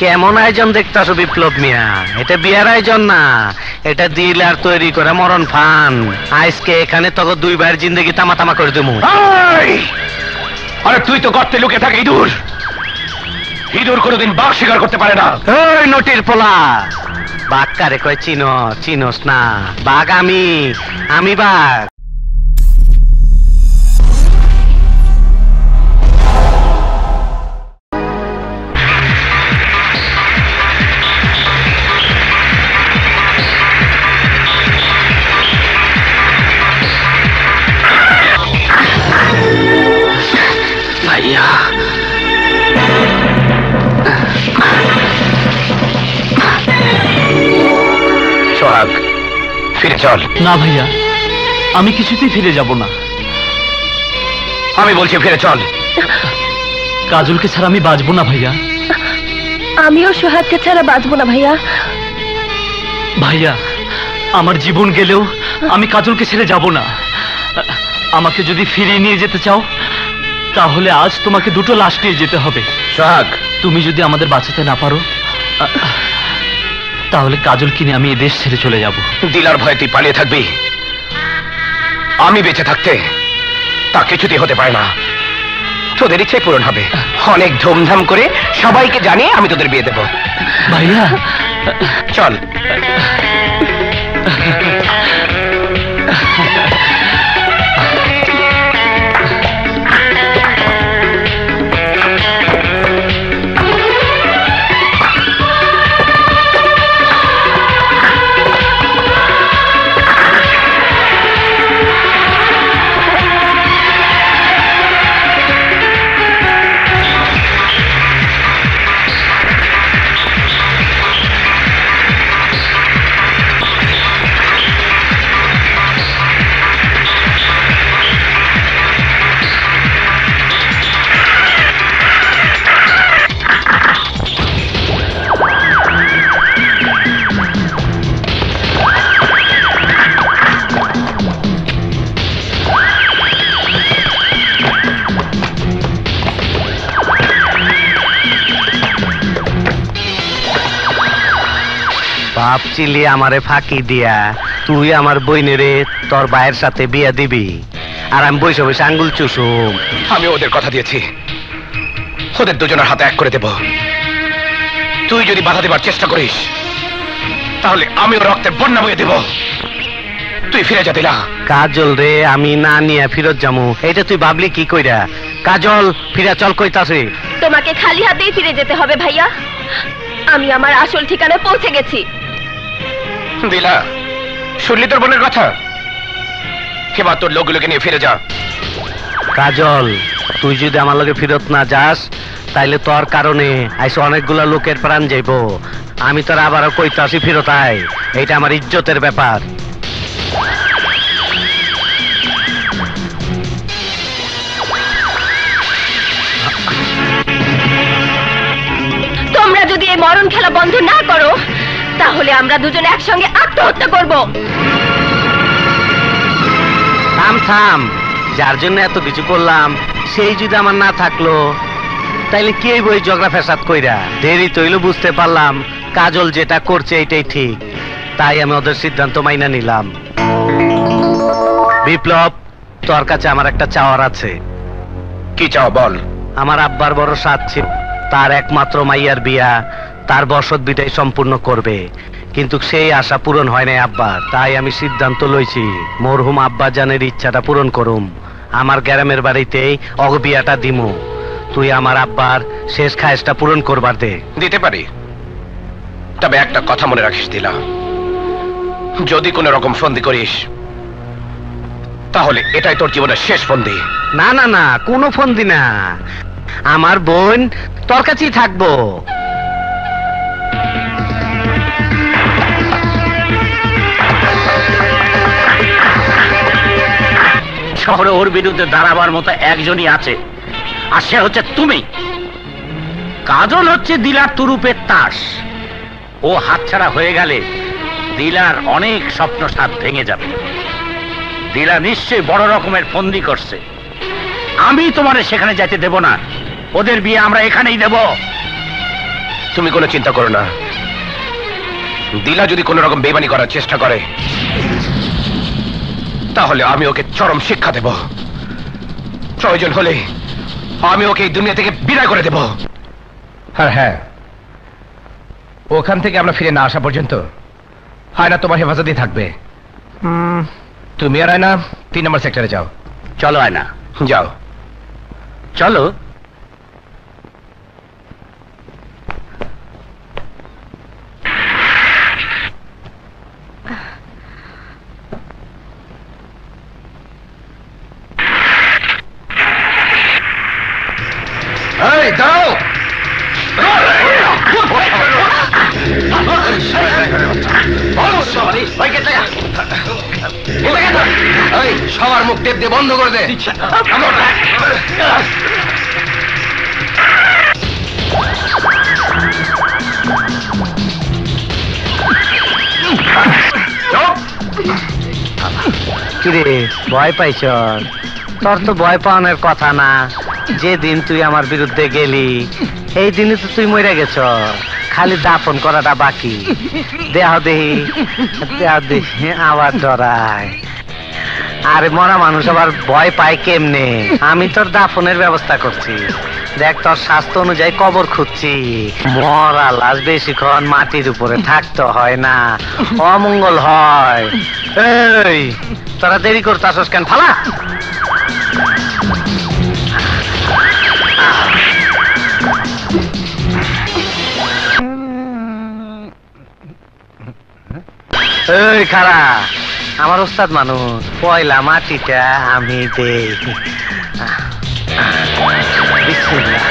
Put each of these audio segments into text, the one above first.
কেমন আয়োজন দেখতেছো বিপ্লব মিয়া? এটা বিয়ার আয়োজন না, এটা ডিলার তৈরি করে মরণ ফান। আজকে এখানে তোকে দুই ভাইয়ের জিন্দগি তামা তামা করে দেবো। আরে তুই তো গর্তে লুকে থাকে ইঁদুর। ইঁদুর কোনোদিন বাঘ শিকার করতে পারে না। ওই নটির পোলা, বাঘ কারে কয় চিনোস না? বাঘ আমি বাঘ। ভাইয়া সোহাগ, ফিরে চল। না ভাইয়া, আমি কিছুতেই ফিরে যাব না। আমি বলছি ফিরে চল। কাজলকে ছাড়া আমি বাঁচবো না ভাইয়া। আমিও সোহাগকে ছাড়া বাঁচবো না ভাইয়া। ভাইয়া, আমার জীবন গেলেও আমি কাজলকে ছেড়ে যাব না। আমাকে যদি ফিরিয়ে নিয়ে যেতে চাও তাহলে আজ তোমাকে দুটো লাশ নিয়ে যেতে হবে। সোহাগ, তুমি যদি আমাদের বাঁচাতে না পারো তাহলে কাজল কিনে আমি এই দেশ ছেড়ে চলে যাব। দিলার ভয়ে তুই পালিয়ে থাকবি? আমি বেঁচে থাকতে তা কিছুতেই হতে পারে না। তোদের ইচ্ছে পূরণ হবে। অনেক ধুমধাম করে সবাইকে জানিয়ে আমি তোদের বিয়ে দেব। ভাইয়া চল। ভাবছিলি আমারে ফাঁকি দিয়া তুই আমার বইনেরে তোর ভাইয়ের সাথে বিয়া দিবি, আর আমি বসে বসে আঙ্গুল চুষুম। আমি ওদের কথা দিয়েছি, ওদের দুজনের হাতে এক করে দেব। তুই যদি বাধা দেবার চেষ্টা করিস তাহলে আমিও রক্তের বন্যা বয়ে দেব। তুই ফিরে যা দিলা। কাজল রে আমি না নিয়ে ফিরত যামু, এটা তুই ভাবলি কি কইরা? কাজল ফিরা চল কইতাছি। তোমাকে খালি হাতেই ফিরে যেতে হবে ভাইয়া। আমি আমার আসল ঠিকানায় পৌঁছে গেছি। দিলা, শুনলি তোর বোনের কথা? এবার তোর লোকগুলোকে নিয়ে ফিরে যা। কাজল, তুই যদি আমার লগে ফিরত না যাস তাইলে তোর কারণে আইসে অনেকগুলা লোকের প্রাণ যাইব। আমি তোর আবারও কইতাছি ফিরত আয়, এটা আমার ইজ্জতের ব্যাপার। তোমরা যদি এই মরণ খেলা বন্ধ না করো তাহলে আমরা দুজনে একসঙ্গে আত্মহত্যা করব। থাম, যার জন্য এত কিছু করলাম সেই যদি আমার না থাকলো তাইলে কে বই ঝগড়া ফেসাদ কইরা? দেরি তৈল বুঝতে পারলাম কাজল যেটা করছে এটাই ঠিক, তাই আমি ওদের সিদ্ধান্ত মাইনা নিলাম। বিপ্লব, তোর কাছে আমার একটা চাওয়ার আছে। কি চাও বল। আমার আব্বার বড় সাধ ছিল, তার একমাত্র মাইয়ার বিয়া তার বসত বিদায় সম্পূর্ণ করবে, কিন্তু সেই আশা পূরণ হয় নাই আব্বার। তাই আমি সিদ্ধান্ত লইছি মরহুম আব্বা জানের ইচ্ছাটা পূরণ করুম, আমার গ্রামের বাড়িতেই অগবিয়াটা দিমু। তুই আমার আব্বার শেষ খায়েশটা পূরণ করবার দে। দিতে পারি, তবে একটা কথা মনে রাখিস দিলা, যদি কোনো রকম ফন্দি করিস তাহলে এটাই তোর জীবনের শেষ ফন্দি। না না না, কোনো ফন্দি না, আমার বোন তোর কাছেই থাকবো। শহরে ওর বিরুদ্ধে দাঁড়াবার মতো একজনই আছে, আর সে হচ্ছে তুমি। কাজল হচ্ছে দিলার তুরুপের তাস। ও হাতছাড়া হয়ে গেলে দিলার অনেক স্বপ্ন সাথ ভেঙে যাবে। দিলা নিশ্চয়ই বড় রকমের ফন্দি করছে। আমি তোমারে সেখানে যেতে দেব না, ওদের বিয়ে আমরা এখানেই দেব। তুমি কোনো চিন্তা করো না, দিলা যদি কোনো রকম বেইমানি করার চেষ্টা করে তাহলে আমি ওকে চরম শিক্ষা দেব। প্রয়োজন হলে আমি ওকে এই দুনিয়া থেকে বিদায় করে দেব। আর হ্যাঁ, ওখান থেকে আমরা ফিরে না আসা পর্যন্ত আয়না তোমার হেফাজতেই থাকবে। তুমি আর আয়না 3 নম্বর সেক্টরে যাও। চলো আয়না, যাও। চলো। এই দাও, সবার মুখ টেপ দিয়ে বন্ধ করে দে। কিরে ভয় পাইছ? তোর তো ভয় পাওয়ানোর কথা না। যেদিন তুই আমার বিরুদ্ধে গেলি এই দিনে তো তুই মরে গেছ, খালি দাফন করাটা বাকি। দেহ দেহি আবার ডরায়। আরে মরা মানুষ আবার ভয় পায় কেমনে? আমি তোর দাফনের ব্যবস্থা করছি। দেখ, তোর স্বাস্থ্য অনুযায়ী কবর খুঁজছি। মরা লাশ বেশিক্ষণ মাটির উপরে থাকতে হয় না, অমঙ্গল হয়। এই তোরা দেরি করতাছস কেন? ফালা। এই খারা, আমার ওস্তাদ মানুষ, পয়লা মাটিটা আমি দেই। বিসমিল্লাহ।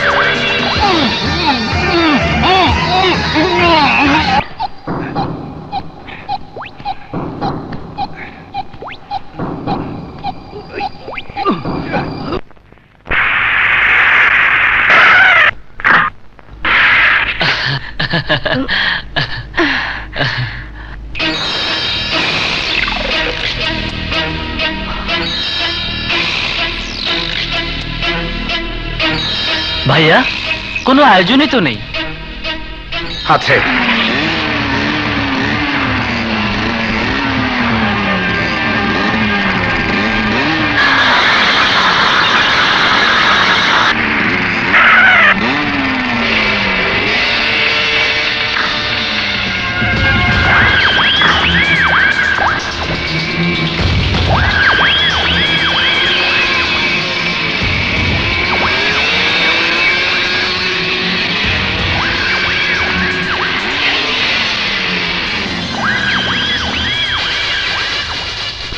ভাইয়া, কোনো আয়োজনই তো নেই। আছে।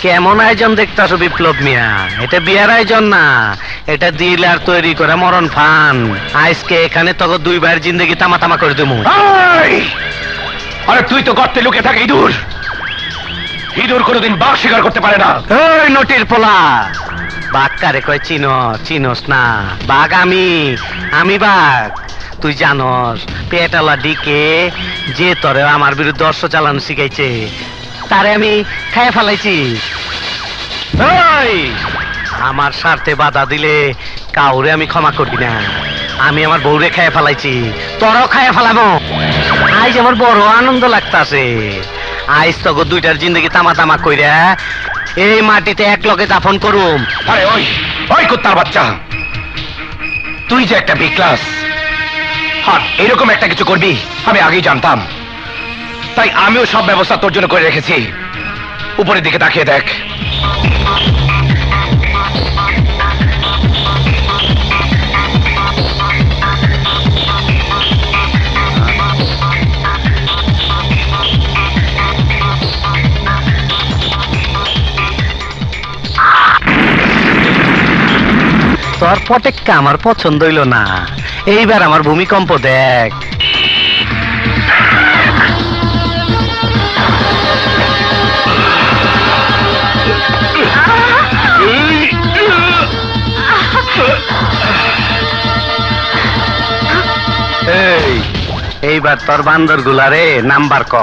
কেমন আয়োজন দেখতেছো বিপ্লব মিয়া? এটা বিয়ার আয়োজন না, এটা ডিলার তৈরি করে মরণ ফান। আজকে এখানে তোকে 2 ভাইয়ের জিন্দগি তামা তামা করে দেবো। আরে তুই তো গর্তে লুকে থাকে ইঁদুর। ইঁদুর কোনোদিন বাঘ শিকার করতে পারে না। এই নটির পোলা, বাঘ কারে কয় চিনস না? বাঘ আমি বাঘ। তুই জানস পেটালা ডিকে যে তোরে আমার বিরুদ্ধে অস্ত্র চালানো শিখাইছে তারে আমি খাইয়ে ফেলাইছি। আমার স্বার্থে বাধা দিলে কাউরে আমি ক্ষমা করি না। আমি আমার বউরে খাইয়ে ফেলাইছি, তোরও খাইয়ে ফেলাবো। আজ আমার বড় আনন্দ লাগতাছে। আজ তোকে 2টার জিন্দগি তামা তামা কইরা এই মাটিতে এক লগে দাফন করুম। আরে ওই কুত্তার বাচ্চা, তুই যে একটা বি ক্লাস আর এরকম একটা কিছু করবি আমি আগেই জানতাম। তাই আমিও সব ব্যবস্থা তোর জন্য করে রেখেছি। উপরের দিকে তাকিয়ে দেখ। তোর পটেক্কা আমার পছন্দ হইল না। এইবার আমার ভূমিকম্প দেখ। এইবার তোর বান্দর গুলারে নাম্বার ক।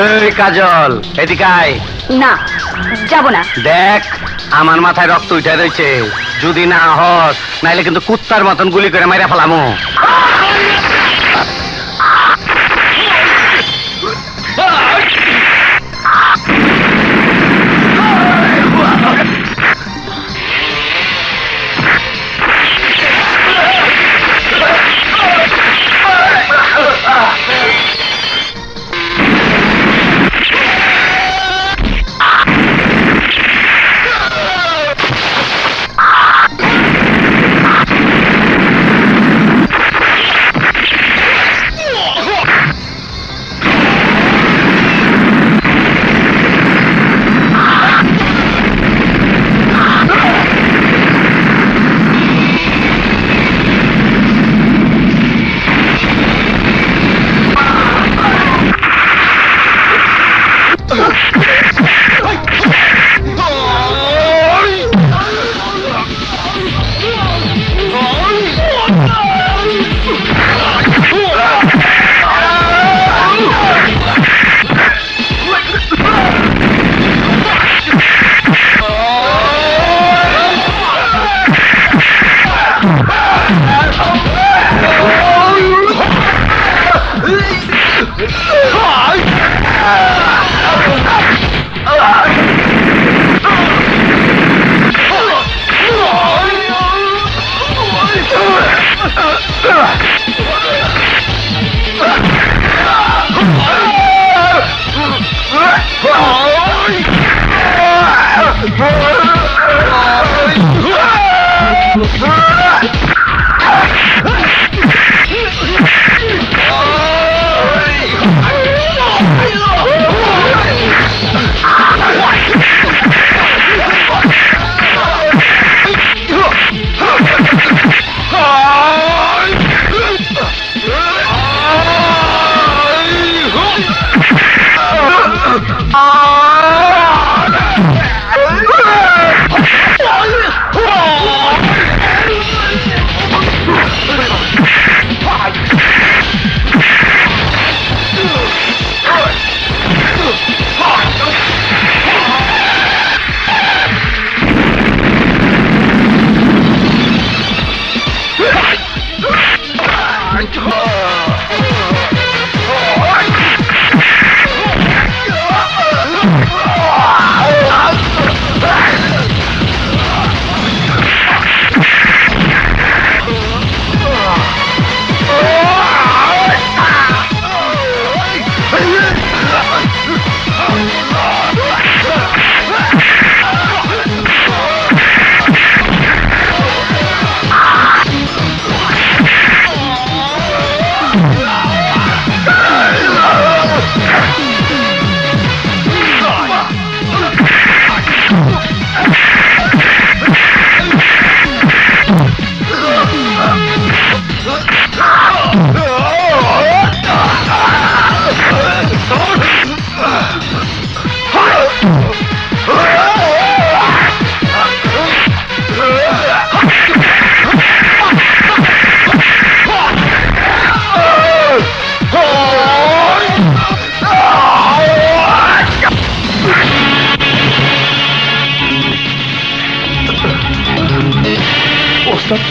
এই কাজল, এদিকে আয়। না, যাব না। দেখ আমার মাথায় রক্ত উঠে রয়েছে, যদি না হস নাইলে কিন্তু কুত্তার মতন গুলি করে মাইরা ফেলামো।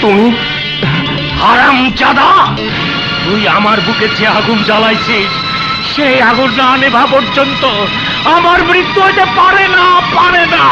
তুমি হারামজাদা, তুই আমার বুকে যে আগুন জ্বালাইছিস সেই আগুন না নেভা পর্যন্ত আমার মৃত্যু হতে পারে না, পারে না।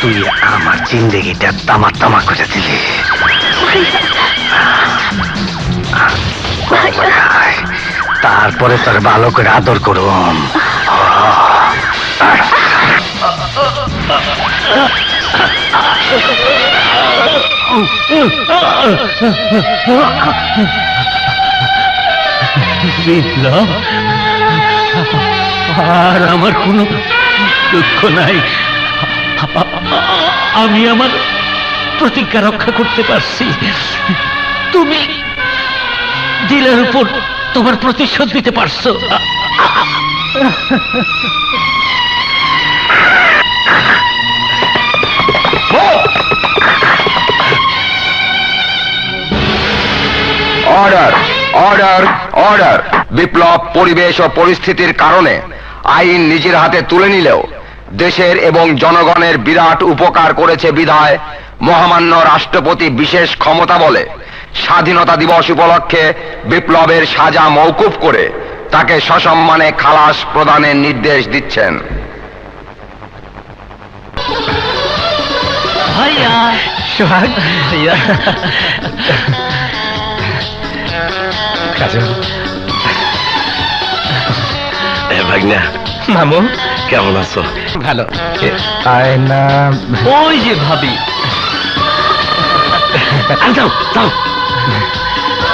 তুই আমার জিন্দেগিটা তামা তামা করে দিলি। তারপরে তোর ভালো করে আদর করুম। বিপ্লব, আর আমার কোনো দুঃখ নাই। আমি আমার প্রতিজ্ঞা রক্ষা করতে পারছি। তুমি দিলের উপর তোমার প্রতিশোধ দিতে পারছো। Order, order, order. বিপ্লব পরিবেশ ও পরিস্থিতির কারণে আইন নিজের হাতে তুলে নিলেও দেশের এবং জনগণের বিরাট উপকার করেছে বিধায় মহামান্য রাষ্ট্রপতি বিশেষ ক্ষমতা বলে স্বাধীনতা দিবস উপলক্ষে বিপ্লবের সাজা মওকুফ করে তাকে সসম্মানে খালাস প্রদানের নির্দেশ দিচ্ছেন। ভাইয়া, সোহাগ ভাইয়া। ভাগনা, মামু কেমন আছো? ভালো। ওই যে ভাবি। যাও যাও।